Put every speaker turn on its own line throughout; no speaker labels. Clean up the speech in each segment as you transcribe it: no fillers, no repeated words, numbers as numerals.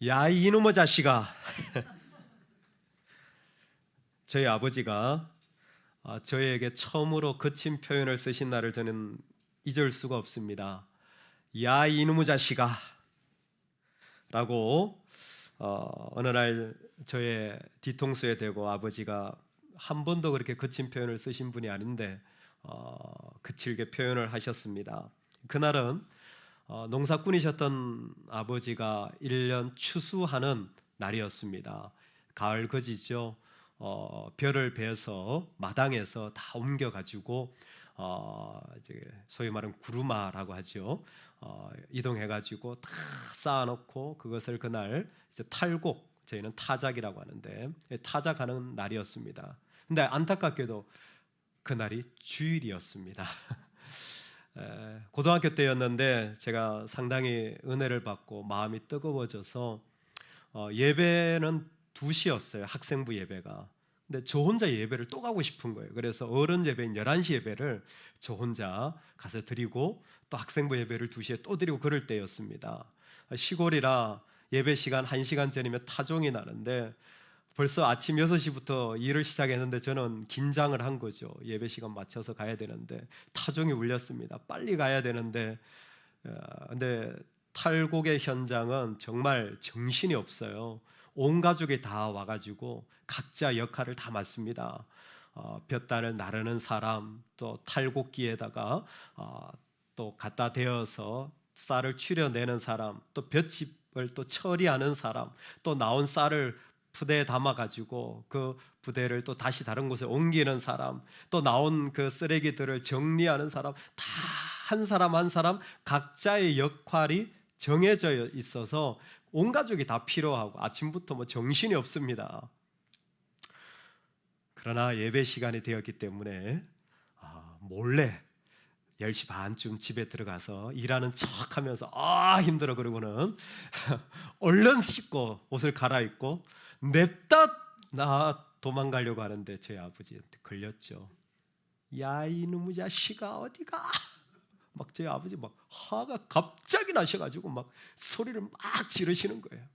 야, 이놈의 자식아. 저희 아버지가 저에게 처음으로 거친 표현을 쓰신 날을 저는 잊을 수가 없습니다. 야, 이놈의 자식아 라고 어느 날 저의 뒤통수에 대고, 아버지가 한 번도 그렇게 거친 표현을 쓰신 분이 아닌데 거칠게 표현을 하셨습니다. 그날은 농사꾼이셨던 아버지가 1년 추수하는 날이었습니다. 가을 거지죠. 벼를 베어서 마당에서 다 옮겨가지고 이제 소위 말하는 구루마라고 하죠. 이동해가지고 다 쌓아놓고 그것을 그날 이제 탈곡, 저희는 타작이라고 하는데 타작하는 날이었습니다. 근데 안타깝게도 그날이 주일이었습니다. 고등학교 때였는데 제가 상당히 은혜를 받고 마음이 뜨거워져서 예배는 2시였어요. 학생부 예배가. 근데 저 혼자 예배를 또 가고 싶은 거예요. 그래서 어른 예배인 11시 예배를 저 혼자 가서 드리고, 또 학생부 예배를 2시에 또 드리고 그럴 때였습니다. 시골이라 예배 시간 1시간 전이면 타종이 나는데 벌써 아침 6시부터 일을 시작했는데 저는 긴장을 한 거죠. 예배 시간 맞춰서 가야 되는데 타종이 울렸습니다. 빨리 가야 되는데 근데 탈곡의 현장은 정말 정신이 없어요. 온 가족이 다 와가지고 각자 역할을 다 맡습니다. 볕단을 나르는 사람, 또 탈곡기에다가 또 갖다 대어서 쌀을 추려내는 사람, 또 볏짚을 또 처리하는 사람, 또 나온 쌀을 부대에 담아가지고 그 부대를 또 다시 다른 곳에 옮기는 사람, 또 나온 그 쓰레기들을 정리하는 사람, 다 한 사람 한 사람 각자의 역할이 정해져 있어서 온 가족이 다 필요하고 아침부터 뭐 정신이 없습니다. 그러나 예배 시간이 되었기 때문에 몰래 10시 반쯤 집에 들어가서 일하는 척하면서 힘들어 그러고는 얼른 씻고 옷을 갈아입고 냅다 나 도망가려고 하는데 저희 아버지한테 걸렸죠. 야, 이놈의 자식아 어디가? 막 저희 아버지 막 화가 갑자기 나셔가지고 막 소리를 막 지르시는 거예요.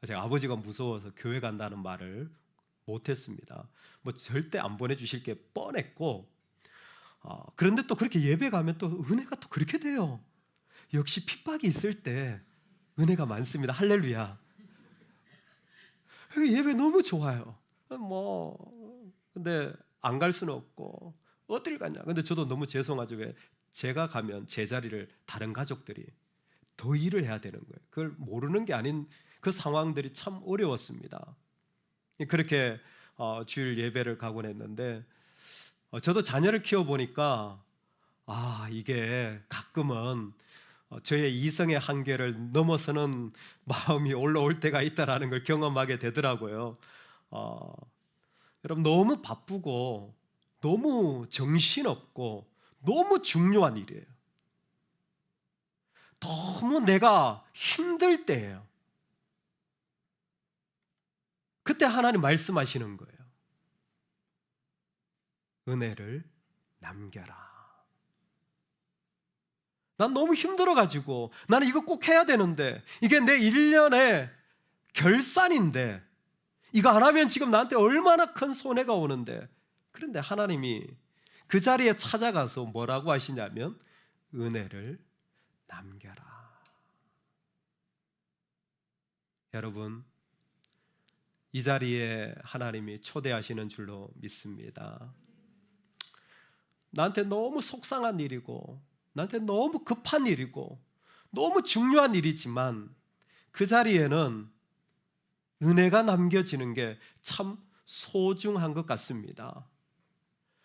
제가 아버지가 무서워서 교회 간다는 말을 못했습니다. 뭐 절대 안 보내주실 게 뻔했고, 그런데 또 그렇게 예배 가면 또 은혜가 또 그렇게 돼요. 역시 핍박이 있을 때 은혜가 많습니다. 할렐루야. 예배 너무 좋아요. 근데 안 갈 수는 없고 어딜 가냐. 근데 저도 너무 죄송하죠. 왜 제가 가면 제 자리를 다른 가족들이 더 일을 해야 되는 거예요. 그걸 모르는 게 아닌 그 상황들이 참 어려웠습니다. 그렇게 주일 예배를 가곤 했는데 저도 자녀를 키워보니까 이게 가끔은 저의 이성의 한계를 넘어서는 마음이 올라올 때가 있다라는 걸 경험하게 되더라고요. 여러분, 너무 바쁘고 너무 정신없고 너무 중요한 일이에요. 너무 내가 힘들 때예요. 그때 하나님 말씀하시는 거예요. 은혜를 남겨라. 난 너무 힘들어가지고 나는 이거 꼭 해야 되는데 이게 내 1년의 결산인데 이거 안 하면 지금 나한테 얼마나 큰 손해가 오는데, 그런데 하나님이 그 자리에 찾아가서 뭐라고 하시냐면 은혜를 남겨라. 여러분, 이 자리에 하나님이 초대하시는 줄로 믿습니다. 나한테 너무 속상한 일이고 나한테 너무 급한 일이고 너무 중요한 일이지만 그 자리에는 은혜가 남겨지는 게 참 소중한 것 같습니다.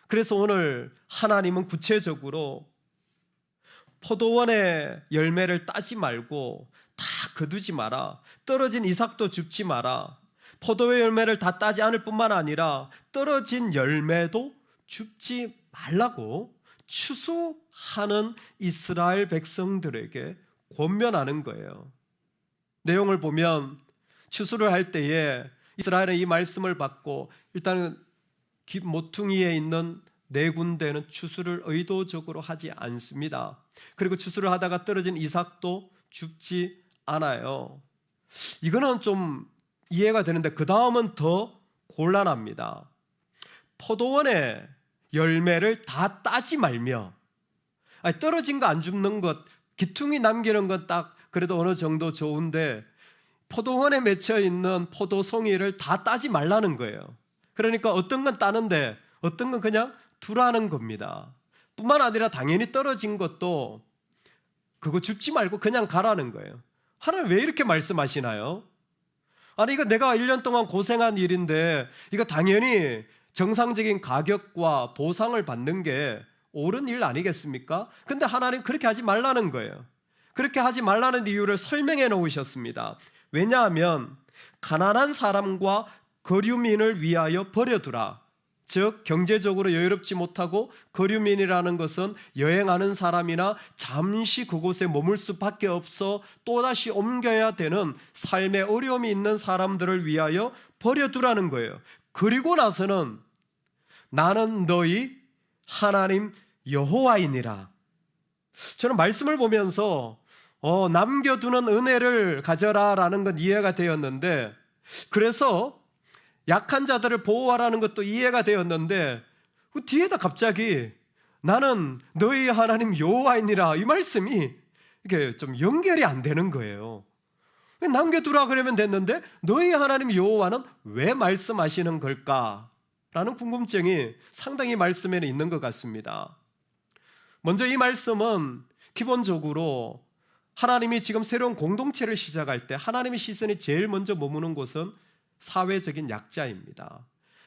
그래서 오늘 하나님은 구체적으로 포도원의 열매를 따지 말고 다 거두지 마라. 떨어진 이삭도 줍지 마라. 포도의 열매를 다 따지 않을 뿐만 아니라 떨어진 열매도 줍지 말라고 추수하는 이스라엘 백성들에게 권면하는 거예요. 내용을 보면 추수를 할 때에 이스라엘은 이 말씀을 받고 일단은 모퉁이에 있는 네 군데는 추수를 의도적으로 하지 않습니다. 그리고 추수를 하다가 떨어진 이삭도 죽지 않아요. 이거는 좀 이해가 되는데 그 다음은 더 곤란합니다. 포도원의 열매를 다 따지 말며, 떨어진 거 안 줍는 것, 기퉁이 남기는 건 딱 그래도 어느 정도 좋은데 포도원에 맺혀 있는 포도송이를 다 따지 말라는 거예요. 그러니까 어떤 건 따는데 어떤 건 그냥 두라는 겁니다. 뿐만 아니라 당연히 떨어진 것도 그거 줍지 말고 그냥 가라는 거예요. 하나님 왜 이렇게 말씀하시나요? 아니 이거 내가 1년 동안 고생한 일인데 이거 당연히 정상적인 가격과 보상을 받는 게 옳은 일 아니겠습니까? 근데 하나님 그렇게 하지 말라는 거예요. 그렇게 하지 말라는 이유를 설명해 놓으셨습니다. 왜냐하면 가난한 사람과 거류민을 위하여 버려두라. 즉 경제적으로 여유롭지 못하고 거류민이라는 것은 여행하는 사람이나 잠시 그곳에 머물 수밖에 없어 또다시 옮겨야 되는 삶의 어려움이 있는 사람들을 위하여 버려두라는 거예요. 그리고 나서는 나는 너희 하나님 여호와이니라. 저는 말씀을 보면서 남겨두는 은혜를 가져라라는 건 이해가 되었는데, 그래서 약한 자들을 보호하라는 것도 이해가 되었는데 그 뒤에다 갑자기 나는 너희 하나님 여호와이니라 이 말씀이 이게 좀 연결이 안 되는 거예요. 남겨두라 그러면 됐는데 너희 하나님 여호와는 왜 말씀하시는 걸까라는 궁금증이 상당히 말씀에는 있는 것 같습니다. 먼저 이 말씀은 기본적으로 하나님이 지금 새로운 공동체를 시작할 때 하나님의 시선이 제일 먼저 머무는 곳은 사회적인 약자입니다.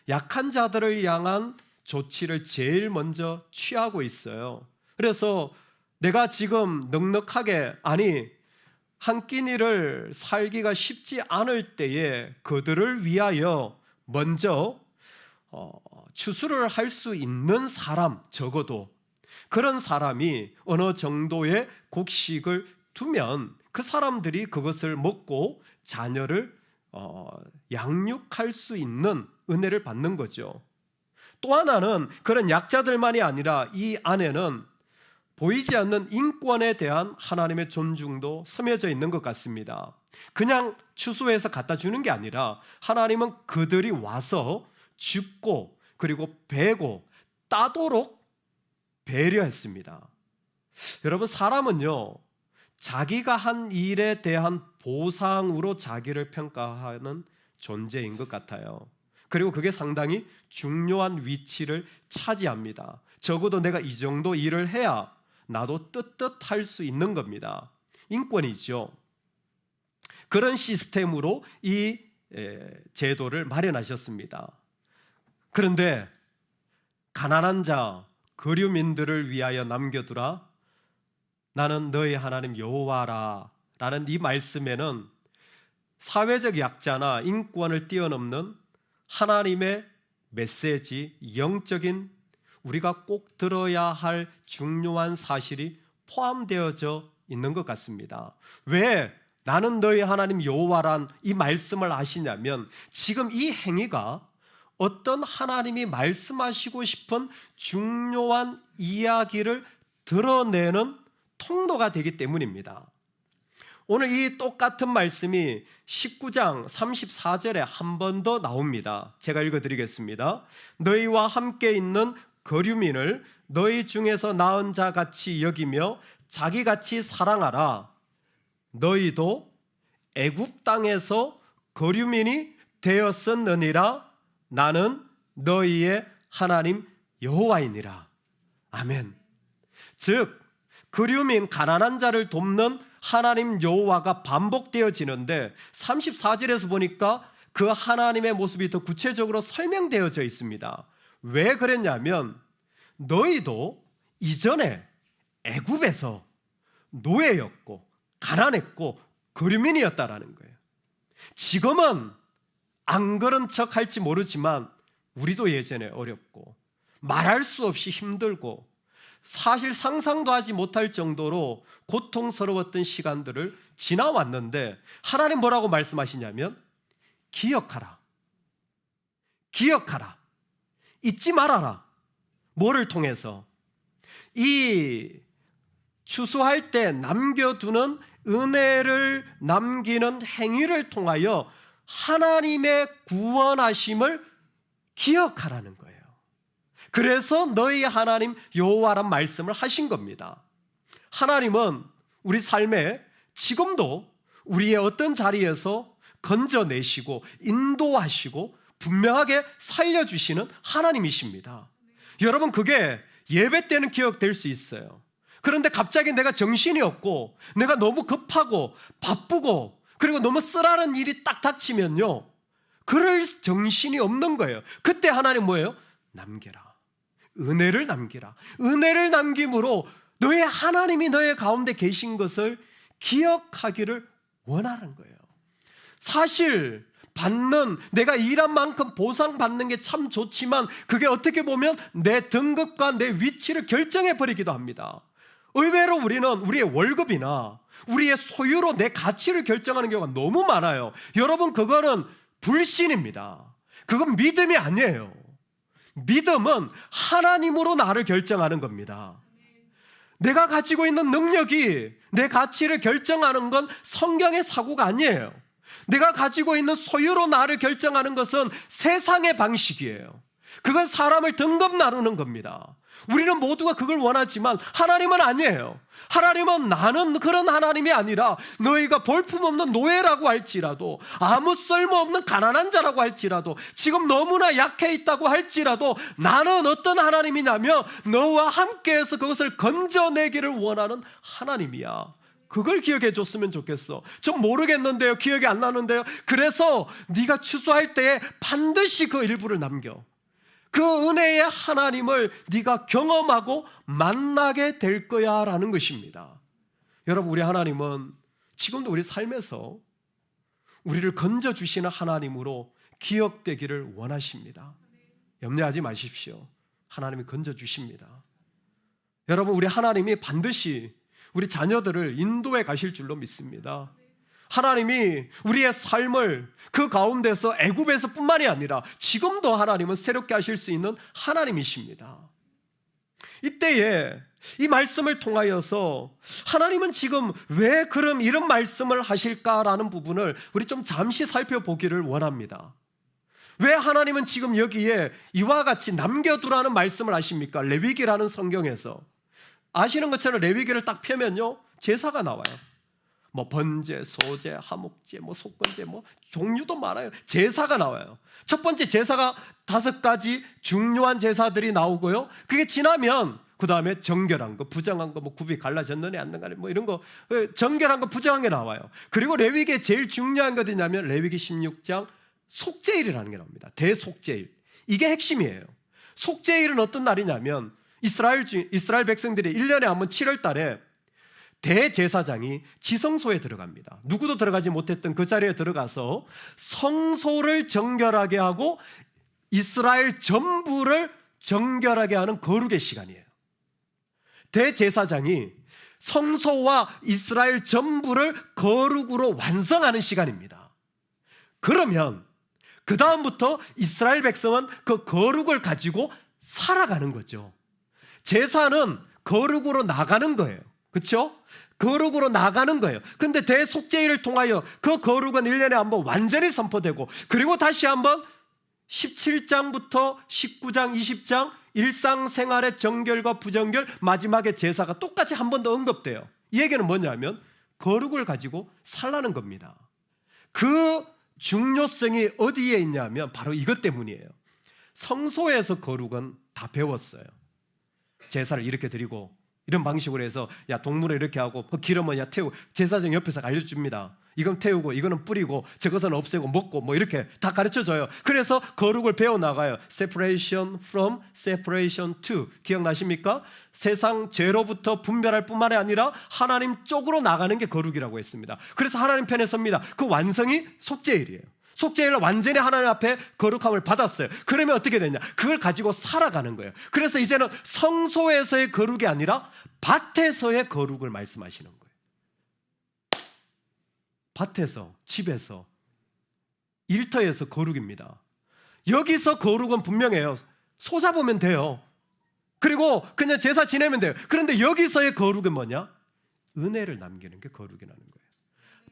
약한 자들을 향한 조치를 제일 먼저 취하고 있어요. 그래서 내가 지금 넉넉하게, 한 끼니를 살기가 쉽지 않을 때에 그들을 위하여 먼저 추수를 할 수 있는 사람, 적어도 그런 사람이 어느 정도의 곡식을 두면 그 사람들이 그것을 먹고 자녀를 양육할 수 있는 은혜를 받는 거죠. 또 하나는 그런 약자들만이 아니라 이 안에는 보이지 않는 인권에 대한 하나님의 존중도 스며져 있는 것 같습니다. 그냥 추수해서 갖다 주는 게 아니라 하나님은 그들이 와서 줍고 그리고 베고 따도록 배려했습니다. 여러분, 사람은요 자기가 한 일에 대한 보상으로 자기를 평가하는 존재인 것 같아요. 그리고 그게 상당히 중요한 위치를 차지합니다. 적어도 내가 이 정도 일을 해야 나도 떳떳할 수 있는 겁니다. 인권이죠. 그런 시스템으로 이 제도를 마련하셨습니다. 그런데 가난한 자, 거류민들을 위하여 남겨두라. 나는 너희 하나님 여호와라 라는 이 말씀에는 사회적 약자나 인권을 뛰어넘는 하나님의 메시지, 영적인 우리가 꼭 들어야 할 중요한 사실이 포함되어져 있는 것 같습니다. 왜 나는 너희 하나님 여호와란 이 말씀을 하시냐면 지금 이 행위가 어떤 하나님이 말씀하시고 싶은 중요한 이야기를 드러내는 통로가 되기 때문입니다. 오늘 이 똑같은 말씀이 19장 34절에 한 번 더 나옵니다. 제가 읽어드리겠습니다. 너희와 함께 있는 거류민을 너희 중에서 나은 자같이 여기며 자기같이 사랑하라. 너희도 애굽 땅에서 거류민이 되었었느니라. 나는 너희의 하나님 여호와이니라. 아멘. 즉 거류민, 가난한 자를 돕는 하나님 여호와가 반복되어지는데 34절에서 보니까 그 하나님의 모습이 더 구체적으로 설명되어져 있습니다. 왜 그랬냐면 너희도 이전에 애굽에서 노예였고 가난했고 거류민이었다라는 거예요. 지금은 안 그런 척 할지 모르지만 우리도 예전에 어렵고 말할 수 없이 힘들고 사실 상상도 하지 못할 정도로 고통스러웠던 시간들을 지나왔는데 하나님 뭐라고 말씀하시냐면 기억하라. 기억하라. 잊지 말아라. 뭐를 통해서? 이 추수할 때 남겨두는 은혜를 남기는 행위를 통하여 하나님의 구원하심을 기억하라는 거예요. 그래서 너희 하나님 여호와란 말씀을 하신 겁니다. 하나님은 우리 삶에 지금도 우리의 어떤 자리에서 건져내시고 인도하시고 분명하게 살려주시는 하나님이십니다. 여러분, 그게 예배 때는 기억될 수 있어요. 그런데 갑자기 내가 정신이 없고 내가 너무 급하고 바쁘고 그리고 너무 쓰라는 일이 딱 닥치면요, 그럴 정신이 없는 거예요. 그때 하나님 뭐예요? 남겨라. 은혜를 남기라. 은혜를 남김으로 너의 하나님이 너의 가운데 계신 것을 기억하기를 원하는 거예요. 사실 내가 일한 만큼 보상받는 게 참 좋지만 그게 어떻게 보면 내 등급과 내 위치를 결정해 버리기도 합니다. 의외로 우리는 우리의 월급이나 우리의 소유로 내 가치를 결정하는 경우가 너무 많아요. 여러분, 그거는 불신입니다. 그건 믿음이 아니에요. 믿음은 하나님으로 나를 결정하는 겁니다. 내가 가지고 있는 능력이 내 가치를 결정하는 건 성경의 사고가 아니에요. 내가 가지고 있는 소유로 나를 결정하는 것은 세상의 방식이에요. 그건 사람을 등급 나누는 겁니다. 우리는 모두가 그걸 원하지만 하나님은 아니에요. 하나님은 나는 그런 하나님이 아니라 너희가 볼품없는 노예라고 할지라도, 아무 쓸모없는 가난한 자라고 할지라도, 지금 너무나 약해 있다고 할지라도 나는 어떤 하나님이냐면 너와 함께해서 그것을 건져내기를 원하는 하나님이야. 그걸 기억해 줬으면 좋겠어. 좀 모르겠는데요, 기억이 안 나는데요. 그래서 네가 추수할 때에 반드시 그 일부를 남겨. 그 은혜의 하나님을 네가 경험하고 만나게 될 거야 라는 것입니다. 여러분, 우리 하나님은 지금도 우리 삶에서 우리를 건져주시는 하나님으로 기억되기를 원하십니다. 염려하지 마십시오. 하나님이 건져주십니다. 여러분, 우리 하나님이 반드시 우리 자녀들을 인도해 가실 줄로 믿습니다. 하나님이 우리의 삶을 그 가운데서 애굽에서 뿐만이 아니라 지금도 하나님은 새롭게 하실 수 있는 하나님이십니다. 이때에 이 말씀을 통하여서 하나님은 지금 왜 그럼 이런 말씀을 하실까라는 부분을 우리 좀 잠시 살펴보기를 원합니다. 왜 하나님은 지금 여기에 이와 같이 남겨두라는 말씀을 하십니까? 레위기라는 성경에서 아시는 것처럼 레위기를 딱 펴면요, 제사가 나와요. 뭐 번제, 소제, 하목제, 뭐 속건제, 뭐 종류도 많아요. 제사가 나와요. 첫 번째 제사가 5가지 중요한 제사들이 나오고요. 그게 지나면 그 다음에 정결한 거, 부정한 거, 뭐 굽이 갈라졌느냐 안 갔느냐 뭐 이런 거, 정결한 거, 부정한 게 나와요. 그리고 레위기에 제일 중요한 게 어디냐면 레위기 16장 속죄일이라는 게 나옵니다. 대속죄일. 이게 핵심이에요. 속죄일은 어떤 날이냐면 이스라엘 백성들이 1년에 한 번 7월 달에 대제사장이 지성소에 들어갑니다. 누구도 들어가지 못했던 그 자리에 들어가서 성소를 정결하게 하고 이스라엘 전부를 정결하게 하는 거룩의 시간이에요. 대제사장이 성소와 이스라엘 전부를 거룩으로 완성하는 시간입니다. 그러면 그 다음부터 이스라엘 백성은 그 거룩을 가지고 살아가는 거죠. 제사는 거룩으로 나가는 거예요. 그렇죠? 거룩으로 나가는 거예요. 근데 대속죄일을 통하여 그 거룩은 1년에 한번 완전히 선포되고, 그리고 다시 한번 17장부터 19장, 20장 일상생활의 정결과 부정결, 마지막에 제사가 똑같이 한 번 더 언급돼요. 이 얘기는 뭐냐면 거룩을 가지고 살라는 겁니다. 그 중요성이 어디에 있냐면 바로 이것 때문이에요. 성소에서 거룩은 다 배웠어요. 제사를 이렇게 드리고 이런 방식으로 해서 야 동물을 이렇게 하고 기름은 야 태우고, 제사장 옆에서 알려줍니다. 이건 태우고 이거는 뿌리고 저것은 없애고 먹고 뭐 이렇게 다 가르쳐줘요. 그래서 거룩을 배워나가요. Separation from, separation to. 기억나십니까? 세상 죄로부터 분별할 뿐만 아니라 하나님 쪽으로 나가는 게 거룩이라고 했습니다. 그래서 하나님 편에 섭니다. 그 완성이 속죄일이에요. 속죄일을 완전히 하나님 앞에 거룩함을 받았어요. 그러면 어떻게 되냐? 그걸 가지고 살아가는 거예요. 그래서 이제는 성소에서의 거룩이 아니라 밭에서의 거룩을 말씀하시는 거예요. 밭에서, 집에서, 일터에서 거룩입니다. 여기서 거룩은 분명해요. 소 잡으면 돼요. 그리고 그냥 제사 지내면 돼요. 그런데 여기서의 거룩은 뭐냐? 은혜를 남기는 게 거룩이라는 거예요.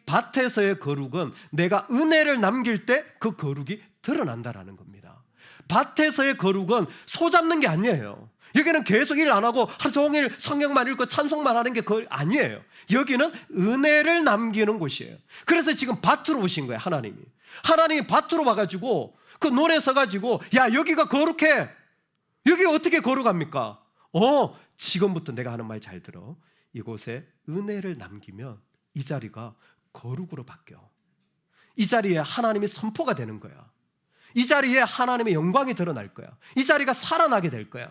밭에서의 거룩은 내가 은혜를 남길 때 그 거룩이 드러난다라는 겁니다. 밭에서의 거룩은 소 잡는 게 아니에요. 여기는 계속 일 안 하고 하루 종일 성경만 읽고 찬송만 하는 게 아니에요. 여기는 은혜를 남기는 곳이에요. 그래서 지금 밭으로 오신 거예요. 하나님이 밭으로 와가지고 그 논에 서가지고 야 여기가 거룩해. 여기 어떻게 거룩합니까? 지금부터 내가 하는 말 잘 들어. 이곳에 은혜를 남기면 이 자리가 거룩으로 바뀌어. 이 자리에 하나님이 선포가 되는 거야. 이 자리에 하나님의 영광이 드러날 거야. 이 자리가 살아나게 될 거야.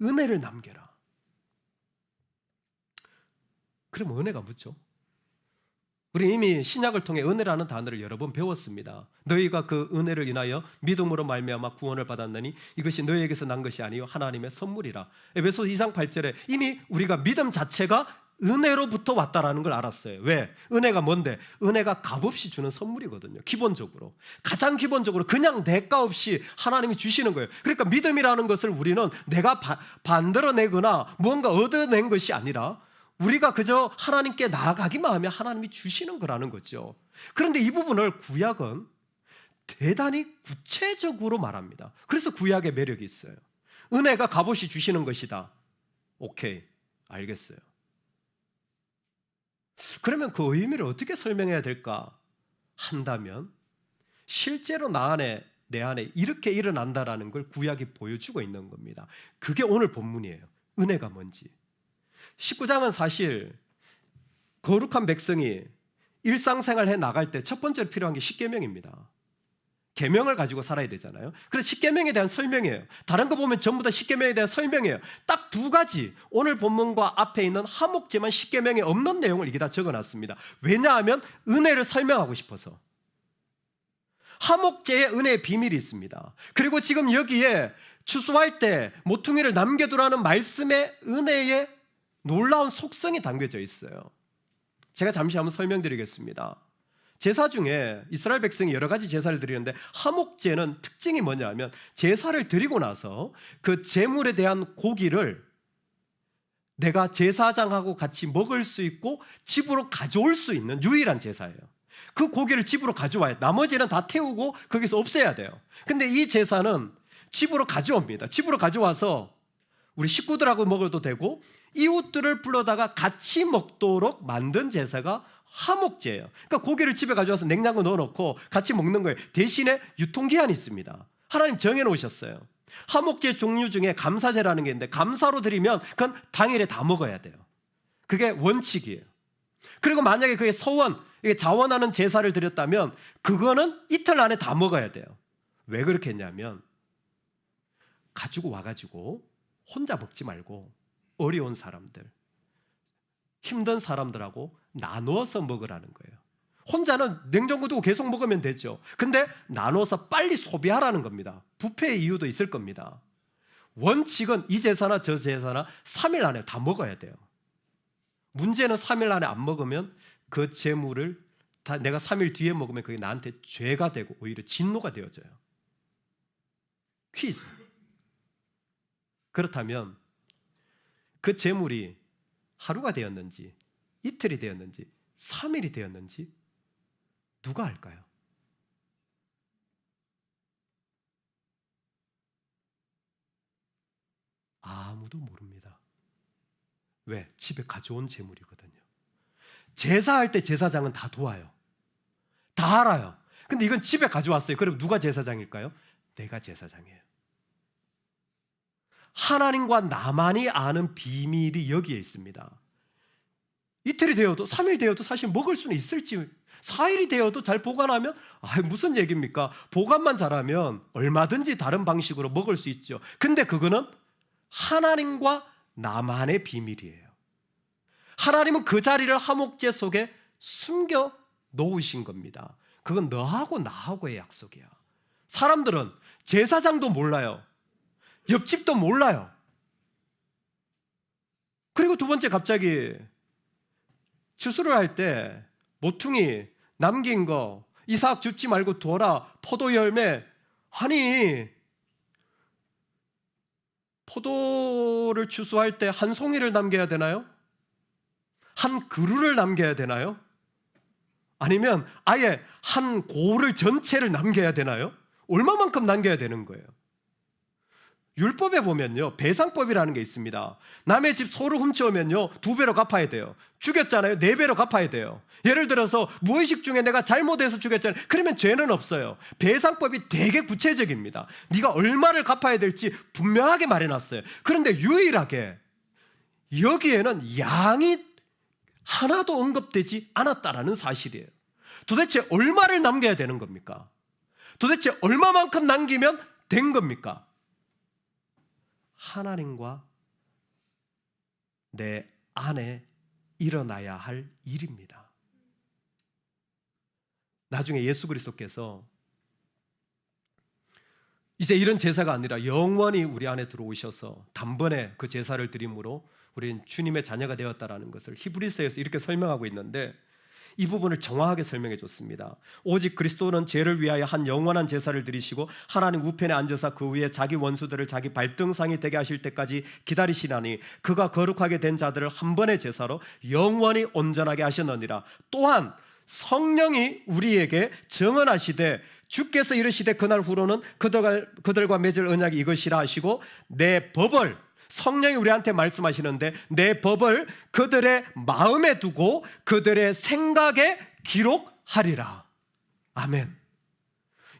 은혜를 남겨라. 그럼 은혜가 뭐죠? 우리 이미 신약을 통해 은혜라는 단어를 여러 번 배웠습니다. 너희가 그 은혜를 인하여 믿음으로 말미암아 구원을 받았느니 이것이 너희에게서 난 것이 아니요 하나님의 선물이라. 에베소 2장 8절에 이미 우리가 믿음 자체가 은혜로부터 왔다라는 걸 알았어요. 왜? 은혜가 뭔데? 은혜가 값없이 주는 선물이거든요. 기본적으로. 가장 기본적으로 그냥 대가 없이 하나님이 주시는 거예요. 그러니까 믿음이라는 것을 우리는 내가 만들어내거나 무언가 얻어낸 것이 아니라 우리가 그저 하나님께 나아가기만 하면 하나님이 주시는 거라는 거죠. 그런데 이 부분을 구약은 대단히 구체적으로 말합니다. 그래서 구약의 매력이 있어요. 은혜가 값없이 주시는 것이다. 오케이, 알겠어요. 그러면 그 의미를 어떻게 설명해야 될까 한다면 실제로 내 안에 이렇게 일어난다라는 걸 구약이 보여주고 있는 겁니다. 그게 오늘 본문이에요. 은혜가 뭔지. 19장은 사실 거룩한 백성이 일상생활 해 나갈 때 첫 번째로 필요한 게 십계명입니다. 계명을 가지고 살아야 되잖아요. 그래서 십계명에 대한 설명이에요. 다른 거 보면 전부 다 십계명에 대한 설명이에요. 딱 두 가지, 오늘 본문과 앞에 있는 하목제만 십계명에 없는 내용을 이게 다 적어놨습니다. 왜냐하면 은혜를 설명하고 싶어서. 하목제의 은혜의 비밀이 있습니다. 그리고 지금 여기에 추수할 때 모퉁이를 남겨두라는 말씀의 은혜의 놀라운 속성이 담겨져 있어요. 제가 잠시 한번 설명드리겠습니다. 제사 중에 이스라엘 백성이 여러 가지 제사를 드리는데 하목제는 특징이 뭐냐면 제사를 드리고 나서 그 제물에 대한 고기를 내가 제사장하고 같이 먹을 수 있고 집으로 가져올 수 있는 유일한 제사예요. 그 고기를 집으로 가져와요. 나머지는 다 태우고 거기서 없애야 돼요. 근데 이 제사는 집으로 가져옵니다. 집으로 가져와서 우리 식구들하고 먹어도 되고 이웃들을 불러다가 같이 먹도록 만든 제사가 하목제예요. 그러니까 고기를 집에 가져와서 냉장고 넣어놓고 같이 먹는 거예요. 대신에 유통기한이 있습니다. 하나님 정해놓으셨어요. 하목제 종류 중에 감사제라는 게 있는데 감사로 드리면 그건 당일에 다 먹어야 돼요. 그게 원칙이에요. 그리고 만약에 그게 서원, 이게 자원하는 제사를 드렸다면 그거는 이틀 안에 다 먹어야 돼요. 왜 그렇게 했냐면 가지고 와가지고 혼자 먹지 말고 어려운 사람들, 힘든 사람들하고 나누어서 먹으라는 거예요. 혼자는 냉장고 두고 계속 먹으면 되죠. 근데 나눠서 빨리 소비하라는 겁니다. 부패의 이유도 있을 겁니다. 원칙은 이 제사나 저 제사나 3일 안에 다 먹어야 돼요. 문제는 3일 안에 안 먹으면 그 재물을 내가 3일 뒤에 먹으면 그게 나한테 죄가 되고 오히려 진노가 되어져요. 퀴즈. 그렇다면 그 재물이 하루가 되었는지 이틀이 되었는지 3일이 되었는지 누가 알까요? 아무도 모릅니다. 왜? 집에 가져온 재물이거든요. 제사할 때 제사장은 다 도와요. 다 알아요. 근데 이건 집에 가져왔어요. 그럼 누가 제사장일까요? 내가 제사장이에요. 하나님과 나만이 아는 비밀이 여기에 있습니다. 이틀이 되어도 3일 되어도 사실 먹을 수는 있을지 4일이 되어도 잘 보관하면 무슨 얘기입니까? 보관만 잘하면 얼마든지 다른 방식으로 먹을 수 있죠. 근데 그거는 하나님과 나만의 비밀이에요. 하나님은 그 자리를 하목제 속에 숨겨 놓으신 겁니다. 그건 너하고 나하고의 약속이야. 사람들은 제사장도 몰라요. 옆집도 몰라요. 그리고 두 번째 갑자기 추수를 할 때 모퉁이 남긴 거 이삭 줍지 말고 둬라 포도 열매 아니 포도를 추수할 때 한 송이를 남겨야 되나요? 한 그루를 남겨야 되나요? 아니면 아예 한 고를 전체를 남겨야 되나요? 얼마만큼 남겨야 되는 거예요? 율법에 보면요, 배상법이라는 게 있습니다. 남의 집 소를 훔쳐오면요 2배로 갚아야 돼요. 죽였잖아요, 4배로 갚아야 돼요. 예를 들어서 무의식 중에 내가 잘못해서 죽였잖아요. 그러면 죄는 없어요. 배상법이 되게 구체적입니다. 네가 얼마를 갚아야 될지 분명하게 말해놨어요. 그런데 유일하게 여기에는 양이 하나도 언급되지 않았다라는 사실이에요. 도대체 얼마를 남겨야 되는 겁니까? 도대체 얼마만큼 남기면 된 겁니까? 하나님과 내 안에 일어나야 할 일입니다. 나중에 예수 그리스도께서 이제 이런 제사가 아니라 영원히 우리 안에 들어오셔서 단번에 그 제사를 드림으로 우리는 주님의 자녀가 되었다라는 것을 히브리서에서 이렇게 설명하고 있는데, 이 부분을 정확하게 설명해 줬습니다. 오직 그리스도는 죄를 위하여 한 영원한 제사를 드리시고 하나님 우편에 앉아서 그 위에 자기 원수들을 자기 발등상이 되게 하실 때까지 기다리시나니 그가 거룩하게 된 자들을 한 번의 제사로 영원히 온전하게 하셨느니라. 또한 성령이 우리에게 증언하시되 주께서 이르시되 그날 후로는 그들과 맺을 언약이 이것이라 하시고 내 법을, 성령이 우리한테 말씀하시는데 내 법을 그들의 마음에 두고 그들의 생각에 기록하리라. 아멘.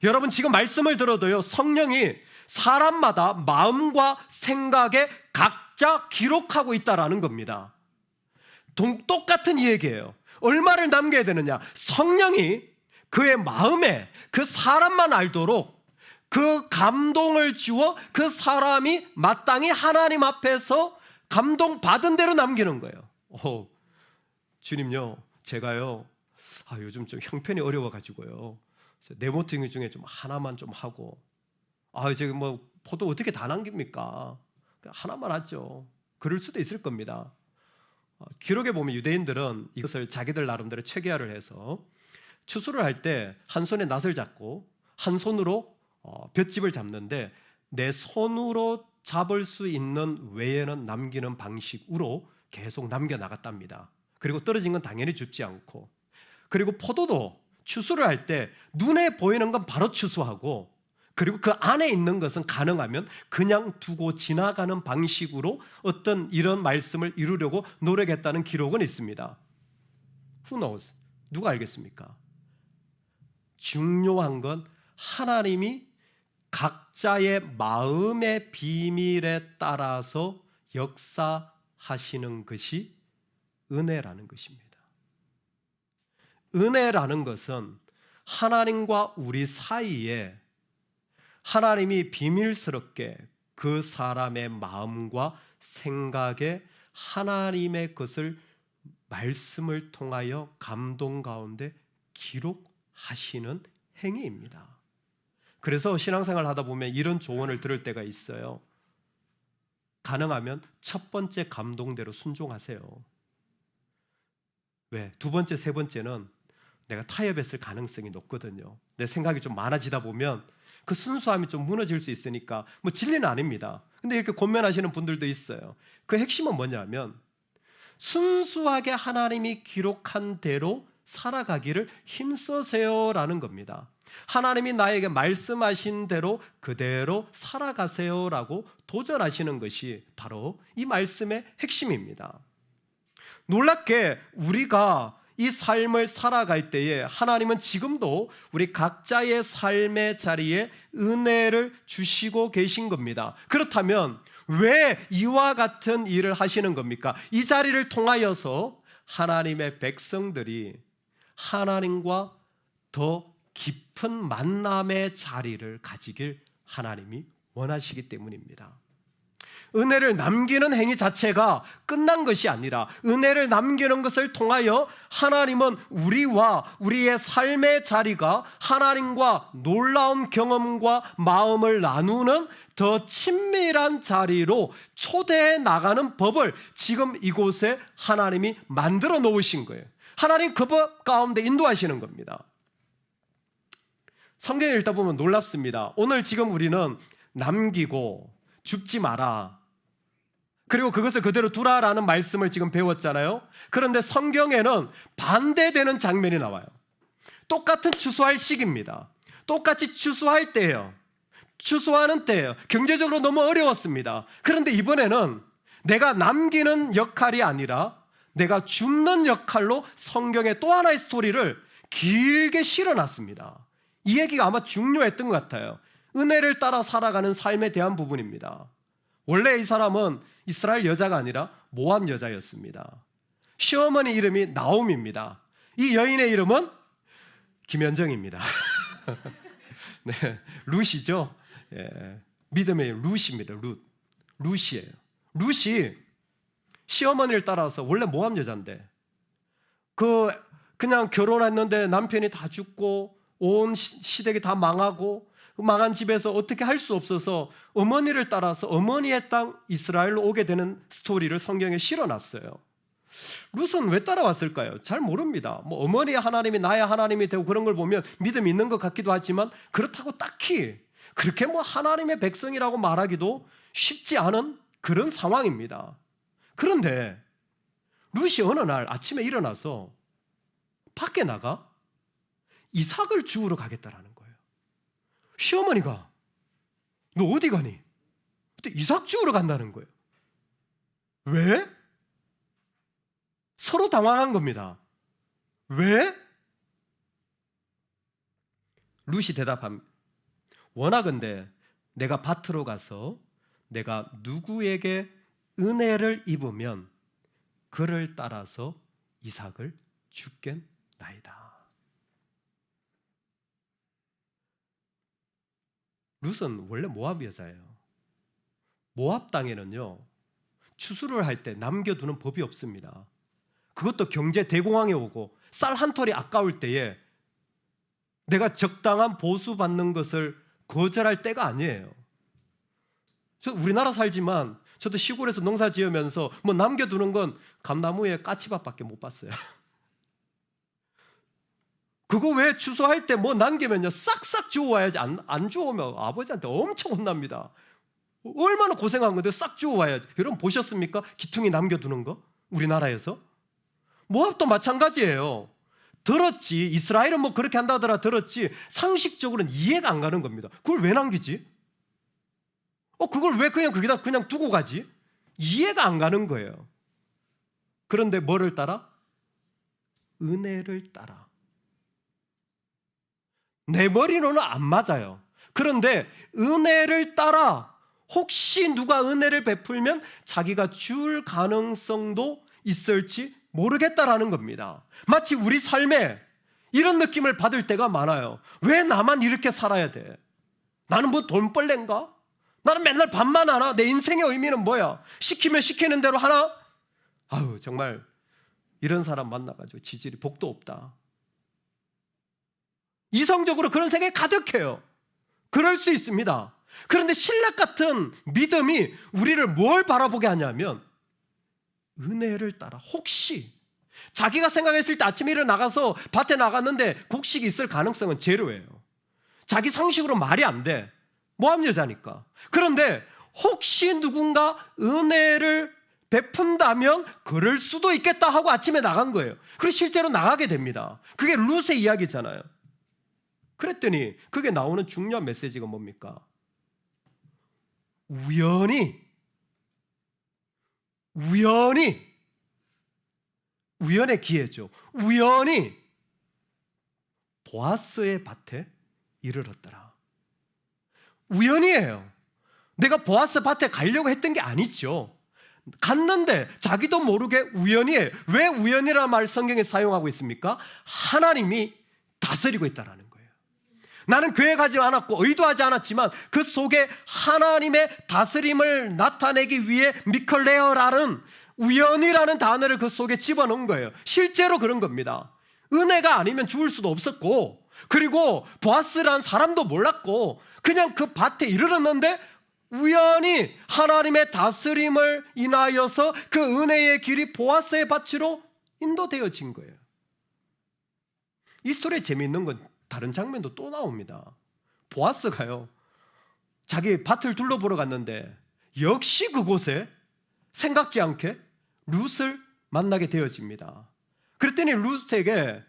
여러분, 지금 말씀을 들어도요, 성령이 사람마다 마음과 생각에 각자 기록하고 있다라는 겁니다. 똑같은 이 얘기예요. 얼마를 남겨야 되느냐? 성령이 그의 마음에 그 사람만 알도록 그 감동을 주어 그 사람이 마땅히 하나님 앞에서 감동받은 대로 남기는 거예요. 주님요, 제가요 요즘 좀 형편이 어려워가지고요 네모팅이 중에 좀 하나만 좀 하고, 지금 뭐 포도 어떻게 다 남깁니까? 하나만 하죠. 그럴 수도 있을 겁니다. 기록에 보면 유대인들은 이것을 자기들 나름대로 체계화를 해서 추수를 할 때 한 손에 낫을 잡고 한 손으로 볏짚을 잡는데 내 손으로 잡을 수 있는 외에는 남기는 방식으로 계속 남겨나갔답니다. 그리고 떨어진 건 당연히 줍지 않고, 그리고 포도도 추수를 할 때 눈에 보이는 건 바로 추수하고, 그리고 그 안에 있는 것은 가능하면 그냥 두고 지나가는 방식으로 어떤 이런 말씀을 이루려고 노력했다는 기록은 있습니다. Who knows? 누가 알겠습니까? 중요한 건 하나님이 각자의 마음의 비밀에 따라서 역사하시는 것이 은혜라는 것입니다. 은혜라는 것은 하나님과 우리 사이에 하나님이 비밀스럽게 그 사람의 마음과 생각에 하나님의 것을 말씀을 통하여 감동 가운데 기록하시는 행위입니다. 그래서 신앙생활 하다 보면 이런 조언을 들을 때가 있어요. 가능하면 첫 번째 감동대로 순종하세요. 왜? 두 번째, 세 번째는 내가 타협했을 가능성이 높거든요. 내 생각이 좀 많아지다 보면 그 순수함이 좀 무너질 수 있으니까, 뭐 진리는 아닙니다. 근데 이렇게 권면하시는 분들도 있어요. 그 핵심은 뭐냐면 순수하게 하나님이 기록한 대로 살아가기를 힘써세요라는 겁니다. 하나님이 나에게 말씀하신 대로 그대로 살아가세요라고 도전하시는 것이 바로 이 말씀의 핵심입니다. 놀랍게 우리가 이 삶을 살아갈 때에 하나님은 지금도 우리 각자의 삶의 자리에 은혜를 주시고 계신 겁니다. 그렇다면 왜 이와 같은 일을 하시는 겁니까? 이 자리를 통하여서 하나님의 백성들이 하나님과 더 깊은 만남의 자리를 가지길 하나님이 원하시기 때문입니다. 은혜를 남기는 행위 자체가 끝난 것이 아니라 은혜를 남기는 것을 통하여 하나님은 우리와 우리의 삶의 자리가 하나님과 놀라운 경험과 마음을 나누는 더 친밀한 자리로 초대해 나가는 법을 지금 이곳에 하나님이 만들어 놓으신 거예요. 하나님 그 법 가운데 인도하시는 겁니다. 성경을 읽다 보면 놀랍습니다. 오늘 지금 우리는 남기고 줍지 마라. 그리고 그것을 그대로 두라라는 말씀을 지금 배웠잖아요. 그런데 성경에는 반대되는 장면이 나와요. 똑같은 추수할 시기입니다. 똑같이 추수할 때예요. 추수하는 때예요. 경제적으로 너무 어려웠습니다. 그런데 이번에는 내가 남기는 역할이 아니라 내가 줍는 역할로 성경의 또 하나의 스토리를 길게 실어놨습니다. 이 얘기가 아마 중요했던 것 같아요. 은혜를 따라 살아가는 삶에 대한 부분입니다. 원래 이 사람은 이스라엘 여자가 아니라 모압 여자였습니다. 시어머니 이름이 나옴입니다. 이 여인의 이름은 김현정입니다. 네, 룻이죠. 예, 믿음의 룻입니다. 룻이에요. 룻이 시어머니를 따라서 원래 모압 여자인데 그냥 결혼했는데 남편이 다 죽고 온 시댁이 다 망하고 망한 집에서 어떻게 할 수 없어서 어머니를 따라서 어머니의 땅 이스라엘로 오게 되는 스토리를 성경에 실어놨어요. 룻은 왜 따라왔을까요? 잘 모릅니다. 뭐 어머니의 하나님이 나의 하나님이 되고 그런 걸 보면 믿음이 있는 것 같기도 하지만 그렇다고 딱히 그렇게 뭐 하나님의 백성이라고 말하기도 쉽지 않은 그런 상황입니다. 그런데 룻이 어느 날 아침에 일어나서 밖에 나가 이삭을 주우러 가겠다라는 거예요. 시어머니가 너 어디 가니? 그때 이삭 주우러 간다는 거예요. 왜? 서로 당황한 겁니다. 왜? 룻이 대답합니다. 원하건대 내가 밭으로 가서 내가 누구에게 은혜를 입으면 그를 따라서 이삭을 줍겠나이다. 룻은 원래 모압 여자예요. 모압 땅에는요 추수를 할 때 남겨두는 법이 없습니다. 그것도 경제 대공황이 오고 쌀 한 톨이 아까울 때에 내가 적당한 보수받는 것을 거절할 때가 아니에요. 저 우리나라 살지만 저도 시골에서 농사 지으면서 뭐 남겨두는 건 감나무에 까치밥밖에 못 봤어요. 그거 왜 추수할 때 뭐 남기면요 싹싹 주워와야지. 안 주워오면 아버지한테 엄청 혼납니다. 얼마나 고생한 건데 싹 주워와야지. 여러분 보셨습니까? 기퉁이 남겨두는 거 우리나라에서. 모압도 마찬가지예요. 들었지, 이스라엘은 뭐 그렇게 한다 하더라 들었지, 상식적으로는 이해가 안 가는 겁니다. 그걸 왜 남기지? 그걸 왜 거기다 그냥 두고 가지? 이해가 안 가는 거예요. 그런데 뭐를 따라? 은혜를 따라. 내 머리로는 안 맞아요. 그런데 은혜를 따라 혹시 누가 은혜를 베풀면 자기가 줄 가능성도 있을지 모르겠다라는 겁니다. 마치 우리 삶에 이런 느낌을 받을 때가 많아요. 왜 나만 이렇게 살아야 돼? 나는 뭐 돈벌레인가? 나는 맨날 밥만 하나? 내 인생의 의미는 뭐야? 시키면 시키는 대로 하나? 아유 정말 이런 사람 만나가지고 지질이 복도 없다. 이성적으로 그런 생각이 가득해요. 그럴 수 있습니다. 그런데 신락 같은 믿음이 우리를 뭘 바라보게 하냐면 은혜를 따라 혹시 자기가 생각했을 때 아침에 일어나가서 밭에 나갔는데 곡식이 있을 가능성은 제로예요. 자기 상식으로 말이 안 돼. 모압 여자니까. 그런데 혹시 누군가 은혜를 베푼다면 그럴 수도 있겠다 하고 아침에 나간 거예요. 그리고 실제로 나가게 됩니다. 그게 룻의 이야기잖아요. 그랬더니 그게 나오는 중요한 메시지가 뭡니까? 우연히 우연의 기회죠. 우연히 보아스의 밭에 이르렀더라. 우연이에요. 내가 보아스 밭에 가려고 했던 게 아니죠. 갔는데 자기도 모르게 우연이에요. 왜 우연이라는 말을 성경에 사용하고 있습니까? 하나님이 다스리고 있다는 거예요. 나는 계획하지 않았고 의도하지 않았지만 그 속에 하나님의 다스림을 나타내기 위해 미클레어라는 우연이라는 단어를 그 속에 집어넣은 거예요. 실제로 그런 겁니다. 은혜가 아니면 죽을 수도 없었고, 그리고 보아스라는 사람도 몰랐고 그냥 그 밭에 이르렀는데 우연히 하나님의 다스림을 인하여서 그 은혜의 길이 보아스의 밭으로 인도되어진 거예요. 이 스토리에 재미있는 건 다른 장면도 또 나옵니다. 보아스가요 자기 밭을 둘러보러 갔는데 역시 그곳에 생각지 않게 룻을 만나게 되어집니다. 그랬더니 룻에게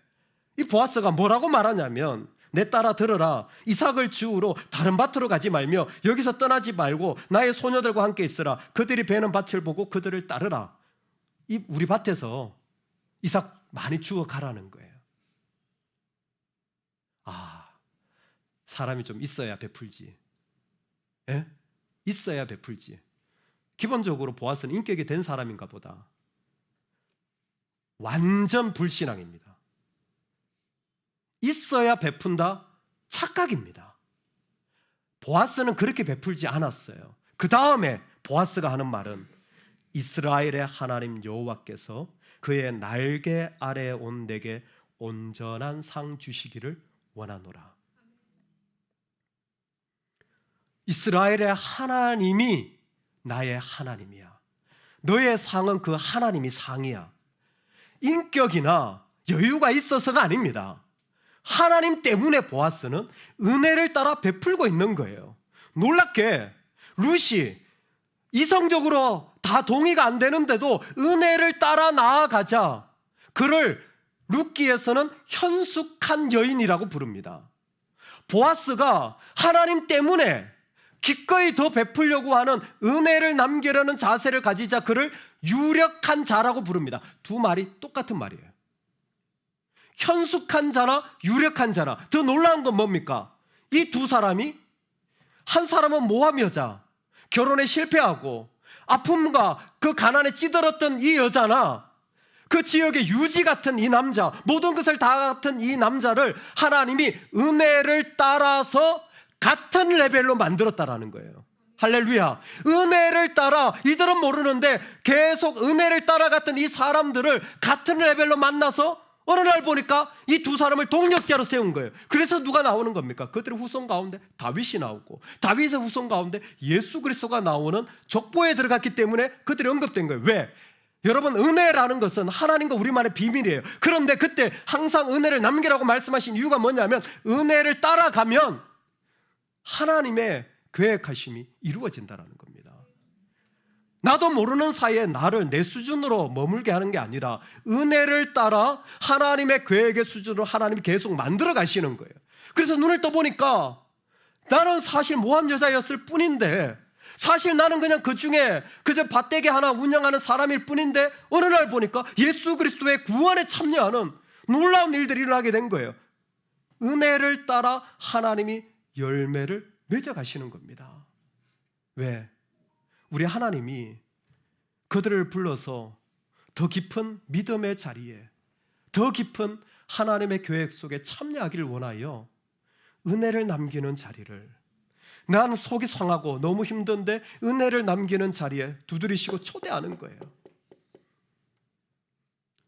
이 보아스가 뭐라고 말하냐면, 내 딸아 들어라. 이삭을 지우러 다른 밭으로 가지 말며 여기서 떠나지 말고 나의 소녀들과 함께 있으라. 그들이 베는 밭을 보고 그들을 따르라. 이 우리 밭에서 이삭 많이 주워 가라는 거예요. 사람이 좀 있어야 베풀지. 예? 있어야 베풀지. 기본적으로 보아스는 인격이 된 사람인가 보다. 완전 불신앙입니다. 있어야 베푼다? 착각입니다. 보아스는 그렇게 베풀지 않았어요. 그 다음에 보아스가 하는 말은, 이스라엘의 하나님 여호와께서 그의 날개 아래에 온 내게 온전한 상 주시기를 원하노라. 이스라엘의 하나님이 나의 하나님이야. 너의 상은 그 하나님이 상이야. 인격이나 여유가 있어서가 아닙니다. 하나님 때문에 보아스는 은혜를 따라 베풀고 있는 거예요. 놀랍게 룻이 이성적으로 다 동의가 안 되는데도 은혜를 따라 나아가자 그를 룻기에서는 현숙한 여인이라고 부릅니다. 보아스가 하나님 때문에 기꺼이 더 베풀려고 하는, 은혜를 남기려는 자세를 가지자 그를 유력한 자라고 부릅니다. 두 말이 똑같은 말이에요. 현숙한 자나 유력한 자나. 더 놀라운 건 뭡니까? 이 두 사람이, 한 사람은 모함 여자, 결혼에 실패하고 아픔과 그 가난에 찌들었던 이 여자나, 그 지역의 유지 같은 이 남자, 모든 것을 다 같은 이 남자를 하나님이 은혜를 따라서 같은 레벨로 만들었다라는 거예요. 할렐루야. 은혜를 따라, 이들은 모르는데 계속 은혜를 따라갔던 이 사람들을 같은 레벨로 만나서 어느 날 보니까 이 두 사람을 동력자로 세운 거예요. 그래서 누가 나오는 겁니까? 그들의 후손 가운데 다윗이 나오고, 다윗의 후손 가운데 예수 그리스도가 나오는 족보에 들어갔기 때문에 그들이 언급된 거예요. 왜? 여러분, 은혜라는 것은 하나님과 우리만의 비밀이에요. 그런데 그때 항상 은혜를 남기라고 말씀하신 이유가 뭐냐면, 은혜를 따라가면 하나님의 계획하심이 이루어진다는 겁니다. 나도 모르는 사이에 나를 내 수준으로 머물게 하는 게 아니라 은혜를 따라 하나님의 계획의 수준으로 하나님이 계속 만들어 가시는 거예요. 그래서 눈을 떠보니까 나는 사실 모함 여자였을 뿐인데, 사실 나는 그냥 그 중에 그저 밭대기 하나 운영하는 사람일 뿐인데, 어느 날 보니까 예수 그리스도의 구원에 참여하는 놀라운 일들이 일어나게 된 거예요. 은혜를 따라 하나님이 열매를 맺어가시는 겁니다. 왜? 우리 하나님이 그들을 불러서 더 깊은 믿음의 자리에, 더 깊은 하나님의 계획 속에 참여하기를 원하여 은혜를 남기는 자리를, 난 속이 상하고 너무 힘든데 은혜를 남기는 자리에 두드리시고 초대하는 거예요.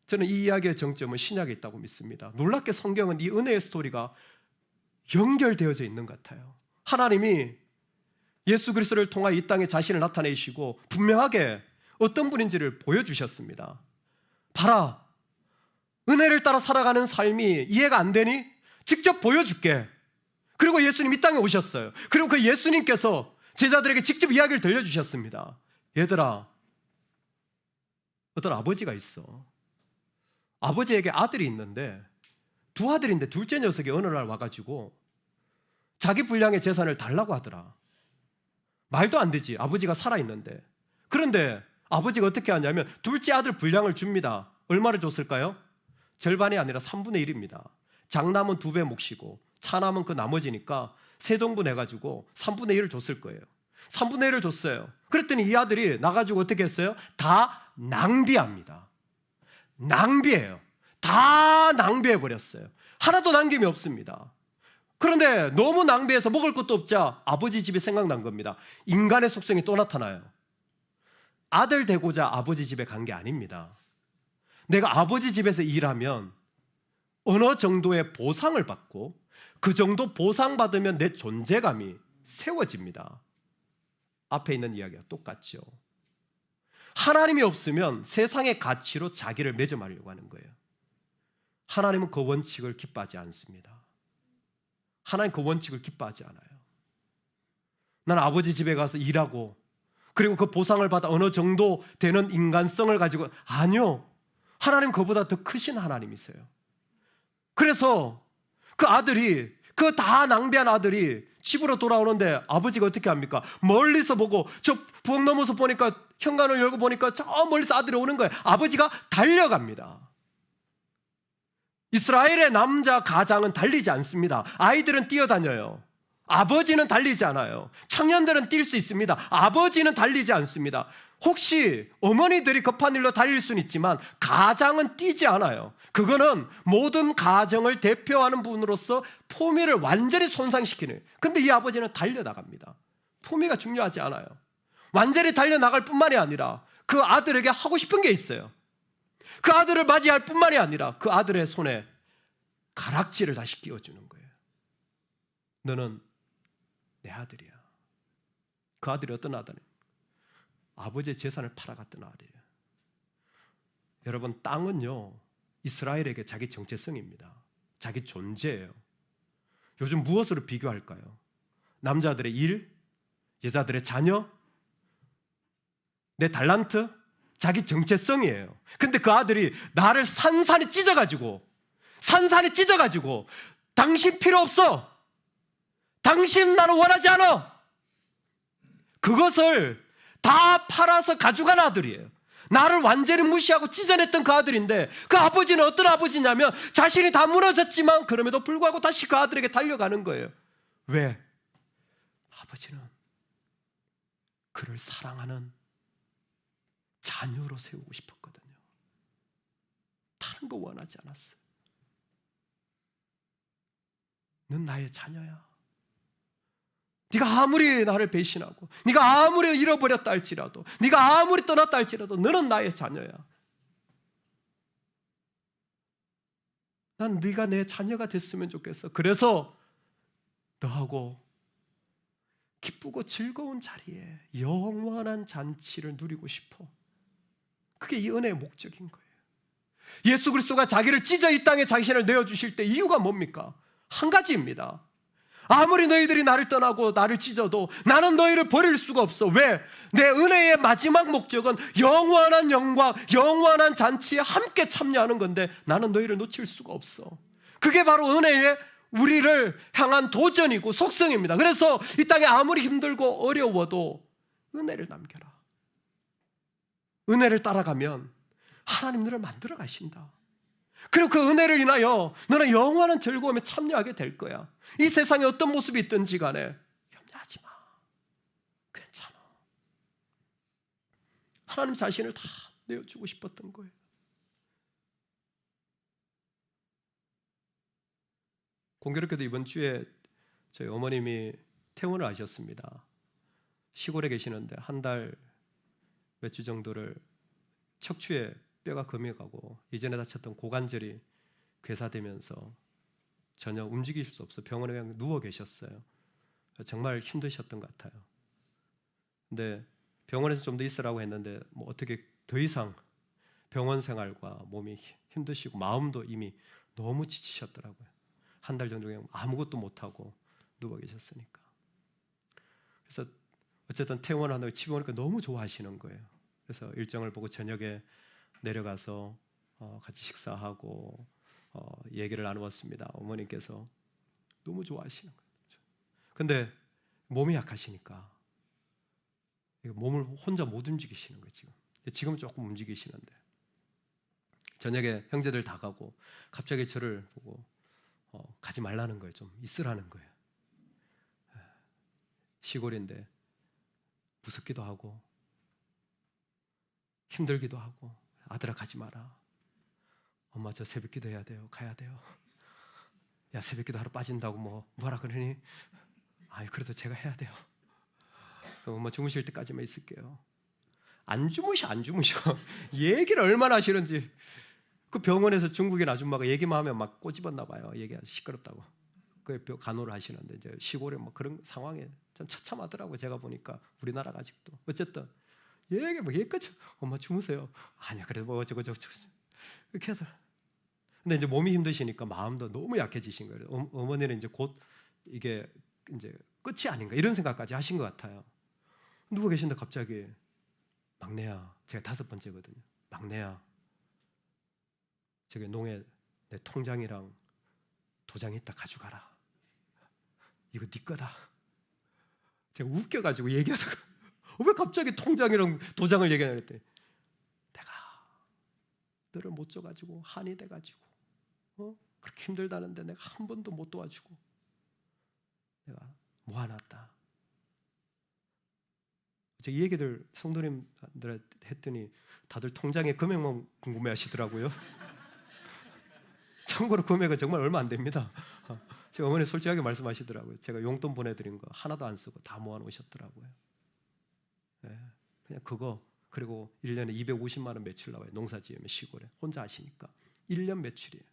저는 이 이야기의 정점은 신약에 있다고 믿습니다. 놀랍게 성경은 이 은혜의 스토리가 연결되어져 있는 것 같아요. 하나님이 예수 그리스도를 통하여 이 땅에 자신을 나타내시고 분명하게 어떤 분인지를 보여주셨습니다. 봐라, 은혜를 따라 살아가는 삶이 이해가 안 되니? 직접 보여줄게. 그리고 예수님 이 땅에 오셨어요. 그리고 그 예수님께서 제자들에게 직접 이야기를 들려주셨습니다. 얘들아, 어떤 아버지가 있어. 아버지에게 아들이 있는데, 두 아들인데 둘째 녀석이 어느 날 와가지고 자기 분량의 재산을 달라고 하더라. 말도 안 되지, 아버지가 살아있는데. 그런데 아버지가 어떻게 하냐면 둘째 아들 분량을 줍니다. 얼마를 줬을까요? 절반이 아니라 3분의 1입니다. 장남은 2배 몫이고 차남은 그 나머지니까 세동분 해가지고 3분의 1을 줬을 거예요. 3분의 1을 줬어요. 그랬더니 이 아들이 나가지고 어떻게 했어요? 다 낭비합니다. 낭비해요. 다 낭비해버렸어요. 하나도 남김이 없습니다. 그런데 너무 낭비해서 먹을 것도 없자 아버지 집이 생각난 겁니다. 인간의 속성이 또 나타나요. 아들 되고자 아버지 집에 간 게 아닙니다. 내가 아버지 집에서 일하면 어느 정도의 보상을 받고 그 정도 보상받으면 내 존재감이 세워집니다. 앞에 있는 이야기가 똑같죠. 하나님이 없으면 세상의 가치로 자기를 매점하려고 하는 거예요. 하나님은 그 원칙을 기뻐하지 않습니다. 하나님 그 원칙을 기뻐하지 않아요. 나는 아버지 집에 가서 일하고 그리고 그 보상을 받아 어느 정도 되는 인간성을 가지고, 아니요. 하나님 그보다 더 크신 하나님이세요. 그래서 그 아들이, 그 다 낭비한 아들이 집으로 돌아오는데 아버지가 어떻게 합니까? 멀리서 보고, 저 부엌 넘어서 보니까, 현관을 열고 보니까 저 멀리서 아들이 오는 거예요. 아버지가 달려갑니다. 이스라엘의 남자 가장은 달리지 않습니다. 아이들은 뛰어다녀요. 아버지는 달리지 않아요. 청년들은 뛸 수 있습니다. 아버지는 달리지 않습니다. 혹시 어머니들이 급한 일로 달릴 수는 있지만 가장은 뛰지 않아요. 그거는 모든 가정을 대표하는 분으로서 품위를 완전히 손상시키는. 근데 이 아버지는 달려나갑니다. 품위가 중요하지 않아요. 완전히 달려나갈 뿐만이 아니라 그 아들에게 하고 싶은 게 있어요. 그 아들을 맞이할 뿐만이 아니라 그 아들의 손에 가락지를 다시 끼워주는 거예요. 너는 내 아들이야. 그 아들이 어떤 아들이에요? 아버지의 재산을 팔아갔던 아들이에요. 여러분, 땅은요, 이스라엘에게 자기 정체성입니다. 자기 존재예요. 요즘 무엇으로 비교할까요? 남자들의 일, 여자들의 자녀, 내 달란트, 자기 정체성이에요. 근데 그 아들이 나를 산산이 찢어가지고 당신 필요 없어. 당신 나는 원하지 않아. 그것을 다 팔아서 가져간 아들이에요. 나를 완전히 무시하고 찢어냈던 그 아들인데, 그 아버지는 어떤 아버지냐면 자신이 다 무너졌지만 그럼에도 불구하고 다시 그 아들에게 달려가는 거예요. 왜? 아버지는 그를 사랑하는 자녀로 세우고 싶었거든요. 다른 거 원하지 않았어요. 넌 나의 자녀야. 네가 아무리 나를 배신하고, 네가 아무리 잃어버렸다 할지라도, 네가 아무리 떠났다 할지라도 너는 나의 자녀야. 난 네가 내 자녀가 됐으면 좋겠어. 그래서 너하고 기쁘고 즐거운 자리에 영원한 잔치를 누리고 싶어. 그게 이 은혜의 목적인 거예요. 예수 그리스도가 자기를 찢어 이 땅에 자신을 내어주실 때 이유가 뭡니까? 한 가지입니다. 아무리 너희들이 나를 떠나고 나를 찢어도 나는 너희를 버릴 수가 없어. 왜? 내 은혜의 마지막 목적은 영원한 영광, 영원한 잔치에 함께 참여하는 건데 나는 너희를 놓칠 수가 없어. 그게 바로 은혜의 우리를 향한 도전이고 속성입니다. 그래서 이 땅에 아무리 힘들고 어려워도 은혜를 남겨라. 은혜를 따라가면 하나님 너를 만들어 가신다. 그리고 그 은혜를 인하여 너는 영원한 즐거움에 참여하게 될 거야. 이 세상에 어떤 모습이 있든지 간에 염려하지 마. 괜찮아. 하나님 자신을 다 내어주고 싶었던 거예요. 공교롭게도 이번 주에 저희 어머님이 퇴원을 하셨습니다. 시골에 계시는데 한 달 몇 주 정도를 척추에 뼈가 금해가고 이전에 다쳤던 고관절이 괴사되면서 전혀 움직일 수 없어 병원에 그냥 누워 계셨어요. 정말 힘드셨던 것 같아요. 근데 병원에서 좀 더 있으라고 했는데 뭐 어떻게 더 이상 병원 생활과 몸이 힘드시고 마음도 이미 너무 지치셨더라고요. 한 달 정도 그냥 아무것도 못하고 누워 계셨으니까. 그래서 어쨌든 퇴원하고 집에 오니까 너무 좋아하시는 거예요. 그래서 일정을 보고 저녁에 내려가서 같이 식사하고 얘기를 나누었습니다. 어머님께서 너무 좋아하시는 거예요. 근데 몸이 약하시니까 몸을 혼자 못 움직이시는 거예요. 지금 조금 움직이시는데 저녁에 형제들 다 가고 갑자기 저를 보고 가지 말라는 거예요. 좀 있으라는 거예요. 시골인데 무섭기도 하고 힘들기도 하고 아들아 가지 마라. 엄마 저 새벽기도 해야 돼요. 가야 돼요. 야 새벽기도 하러 빠진다고 뭐라 그러니? 아이 그래도 제가 해야 돼요. 엄마 주무실 때까지만 있을게요. 안 주무셔. 얘기를 얼마나 하시는지. 그 병원에서 중국인 아줌마가 얘기만 하면 막 꼬집었나 봐요. 얘기가 시끄럽다고. 그 간호를 하시는데 이제 시골에 뭐 그런 상황에 전 처참하더라고요. 제가 보니까 우리나라가 아직도 어쨌든 얘기까지 엄마 주무세요. 아니야 그래도 뭐 어쩌고 이렇게 해서 근데 이제 몸이 힘드시니까 마음도 너무 약해지신 거예요. 어머니는 이제 곧 이게 이제 끝이 아닌가 이런 생각까지 하신 것 같아요. 누워 계신데 갑자기 막내야, 제가 5번째거든요. 막내야, 저기 농에 내 통장이랑 도장 있다 가져가라. 이거 네 거다. 제가 웃겨가지고 얘기하다가 왜 갑자기 통장이랑 도장을 얘기하냐 그랬더니 내가 너를 못 줘가지고 한이 돼가지고 그렇게 힘들다는데 내가 한 번도 못 도와주고 내가 모아놨다. 제가 이 얘기들 성도님들한테 했더니 다들 통장의 금액만 궁금해하시더라고요. 참고로 금액은 정말 얼마 안 됩니다. 제 어머니 솔직하게 말씀하시더라고요. 제가 용돈 보내드린 거 하나도 안 쓰고 다 모아놓으셨더라고요. 네, 그냥 그거, 그리고 1년에 250만 원 매출 나와요. 농사 지으면 시골에 혼자 하시니까 1년 매출이에요.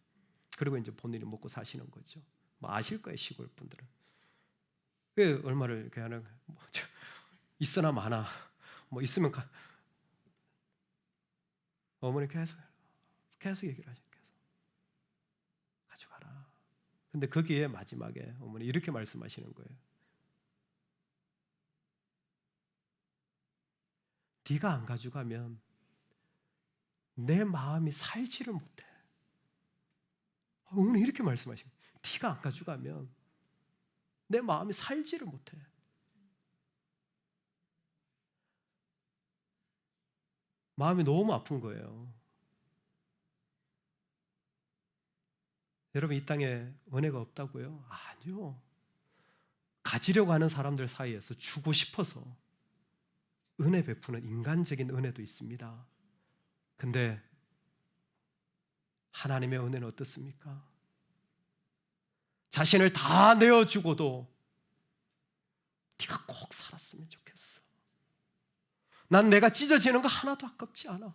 그리고 이제 본인이 먹고 사시는 거죠. 뭐 아실 거예요, 시골 분들은. 왜 얼마를 이렇게 하는 거예요? 뭐 있으나 마나 뭐 있으면 어머니 계속 얘기를 하죠. 가져가라. 근데 거기에 마지막에 어머니 이렇게 말씀하시는 거예요. 네가 안 가져가면 내 마음이 살지를 못해. 어머니 이렇게 말씀하시는 거예요. 네가 안 가져가면 내 마음이 살지를 못해. 마음이 너무 아픈 거예요. 여러분, 이 땅에 은혜가 없다고요? 아니요. 가지려고 하는 사람들 사이에서 주고 싶어서 은혜 베푸는 인간적인 은혜도 있습니다. 근데 하나님의 은혜는 어떻습니까? 자신을 다 내어주고도 네가 꼭 살았으면 좋겠어. 난 내가 찢어지는 거 하나도 아깝지 않아.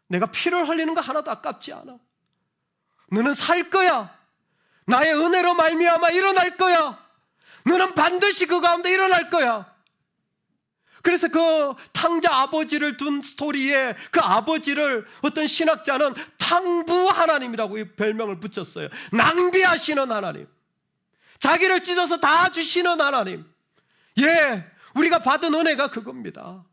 내가 피를 흘리는 거 하나도 아깝지 않아. 너는 살 거야. 나의 은혜로 말미암아 일어날 거야. 너는 반드시 그 가운데 일어날 거야. 그래서 그 탕자 아버지를 둔 스토리에 그 아버지를 어떤 신학자는 탕부 하나님이라고 별명을 붙였어요. 낭비하시는 하나님, 자기를 찢어서 다 주시는 하나님. 예, 우리가 받은 은혜가 그겁니다.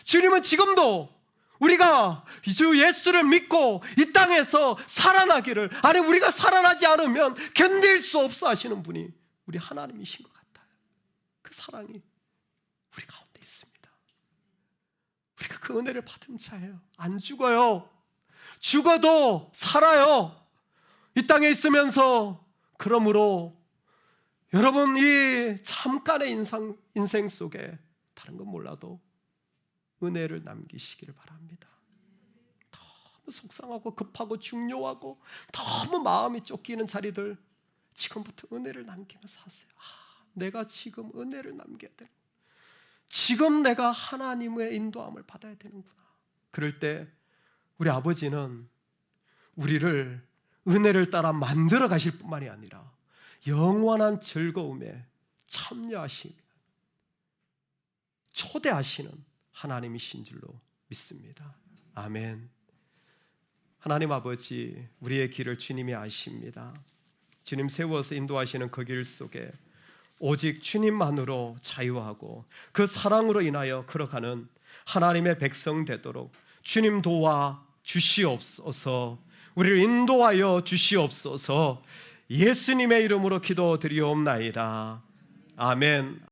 주님은 지금도 우리가 주 예수를 믿고 이 땅에서 살아나기를, 아니 우리가 살아나지 않으면 견딜 수 없어 하시는 분이 우리 하나님이신 것 같아요. 그 사랑이 우리 가운데 있습니다. 우리가 그 은혜를 받은 자예요. 안 죽어요. 죽어도 살아요. 이 땅에 있으면서. 그러므로 여러분, 이 잠깐의 인생 속에 다른 건 몰라도 은혜를 남기시기를 바랍니다. 너무 속상하고 급하고 중요하고 너무 마음이 쫓기는 자리들, 지금부터 은혜를 남기면서 하세요. 내가 지금 은혜를 남겨야 되는, 지금 내가 하나님의 인도함을 받아야 되는구나. 그럴 때 우리 아버지는 우리를 은혜를 따라 만들어 가실 뿐만이 아니라 영원한 즐거움에 참여하시는, 초대하시는 하나님이신 줄로 믿습니다. 아멘. 하나님 아버지, 우리의 길을 주님이 아십니다. 주님 세워서 인도하시는 그 길 속에 오직 주님만으로 자유하고 그 사랑으로 인하여 걸어가는 하나님의 백성 되도록 주님 도와 주시옵소서. 우리를 인도하여 주시옵소서. 예수님의 이름으로 기도드리옵나이다. 아멘.